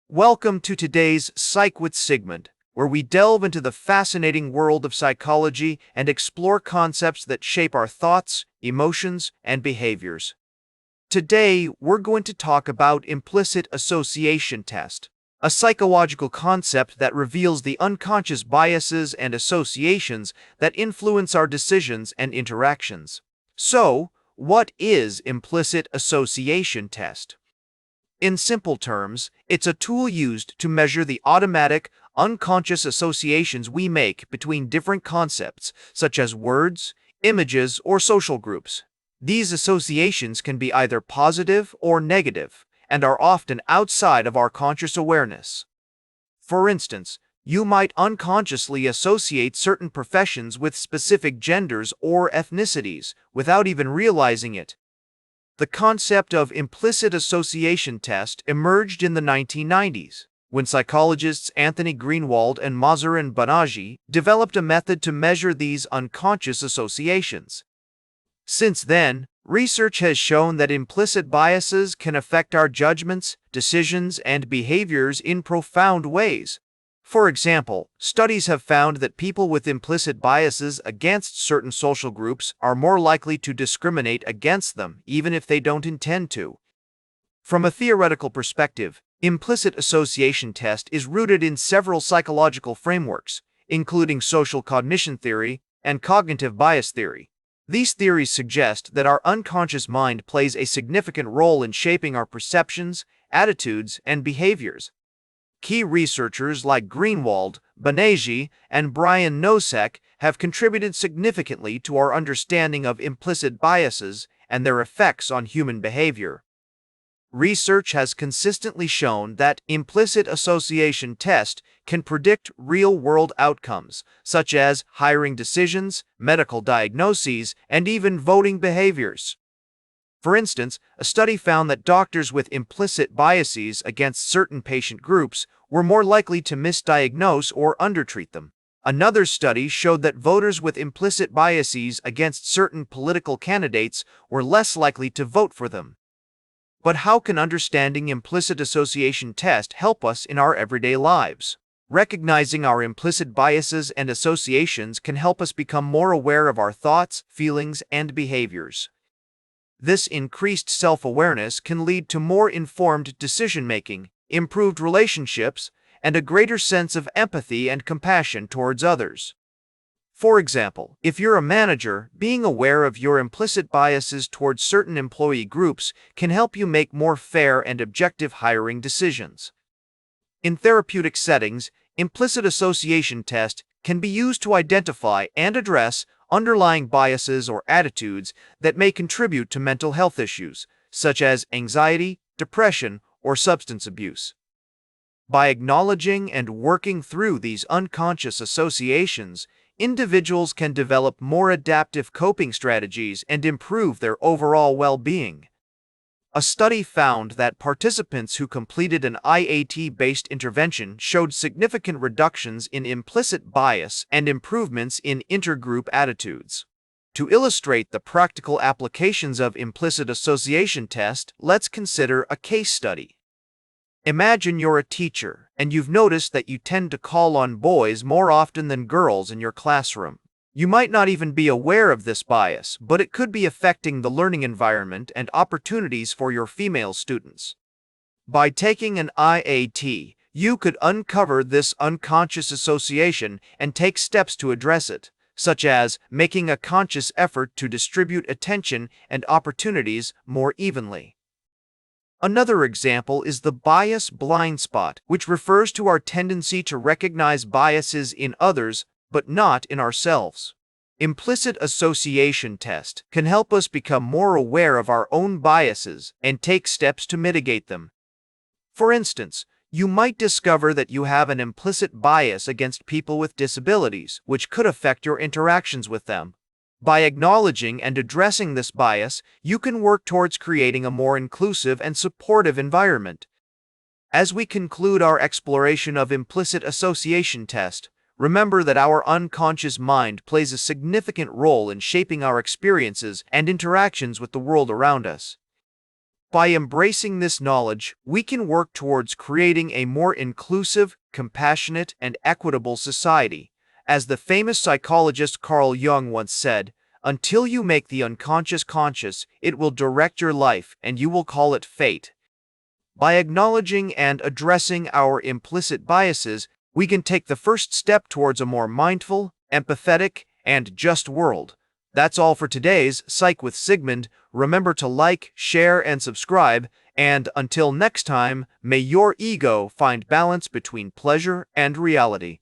Welcome to today's PsychWSigmund, where we delve into the fascinating world of psychology and explore concepts that shape our thoughts, emotions, and behaviors. Today, we're going to talk about implicit association test, a psychological concept that reveals the unconscious biases and associations that influence our decisions and interactions. So, what is implicit association test? In simple terms, it's a tool used to measure the automatic, unconscious associations we make between different concepts, such as words, images, or social groups. These associations can be either positive or negative, and are often outside of our conscious awareness. For instance, you might unconsciously associate certain professions with specific genders or ethnicities without even realizing it. The concept of implicit association test emerged in the 1990s, when psychologists Anthony Greenwald and Masarin Banaji developed a method to measure these unconscious associations. Since then, research has shown that implicit biases can affect our judgments, decisions, and behaviors in profound ways. For example, studies have found that people with implicit biases against certain social groups are more likely to discriminate against them, even if they don't intend to. From a theoretical perspective, implicit association test is rooted in several psychological frameworks, including social cognition theory and cognitive bias theory. These theories suggest that our unconscious mind plays a significant role in shaping our perceptions, attitudes, and behaviors. Key researchers like Greenwald, Banaji, and Brian Nosek have contributed significantly to our understanding of implicit biases and their effects on human behavior. Research has consistently shown that implicit association test can predict real-world outcomes, such as hiring decisions, medical diagnoses, and even voting behaviors. For instance, a study found that doctors with implicit biases against certain patient groups were more likely to misdiagnose or undertreat them. Another study showed that voters with implicit biases against certain political candidates were less likely to vote for them. But how can understanding implicit association test help us in our everyday lives? Recognizing our implicit biases and associations can help us become more aware of our thoughts, feelings, and behaviors. This increased self-awareness can lead to more informed decision-making, improved relationships, and a greater sense of empathy and compassion towards others. For example, if you're a manager, being aware of your implicit biases towards certain employee groups can help you make more fair and objective hiring decisions. In therapeutic settings, implicit association test can be used to identify and address underlying biases or attitudes that may contribute to mental health issues, such as anxiety, depression, or substance abuse. By acknowledging and working through these unconscious associations, individuals can develop more adaptive coping strategies and improve their overall well-being. A study found that participants who completed an IAT-based intervention showed significant reductions in implicit bias and improvements in intergroup attitudes. To illustrate the practical applications of implicit association test, let's consider a case study. Imagine you're a teacher, and you've noticed that you tend to call on boys more often than girls in your classroom. You might not even be aware of this bias, but it could be affecting the learning environment and opportunities for your female students. By taking an IAT, you could uncover this unconscious association and take steps to address it, such as making a conscious effort to distribute attention and opportunities more evenly. Another example is the bias blind spot, which refers to our tendency to recognize biases in others but not in ourselves. Implicit association test can help us become more aware of our own biases and take steps to mitigate them. For instance, you might discover that you have an implicit bias against people with disabilities, which could affect your interactions with them. By acknowledging and addressing this bias, you can work towards creating a more inclusive and supportive environment. As we conclude our exploration of implicit association test, remember that our unconscious mind plays a significant role in shaping our experiences and interactions with the world around us. By embracing this knowledge, we can work towards creating a more inclusive, compassionate, and equitable society. As the famous psychologist Carl Jung once said, "Until you make the unconscious conscious, it will direct your life and you will call it fate." By acknowledging and addressing our implicit biases, we can take the first step towards a more mindful, empathetic, and just world. That's all for today's Psych with Sigmund. Remember to like, share, and subscribe, and until next time, may your ego find balance between pleasure and reality.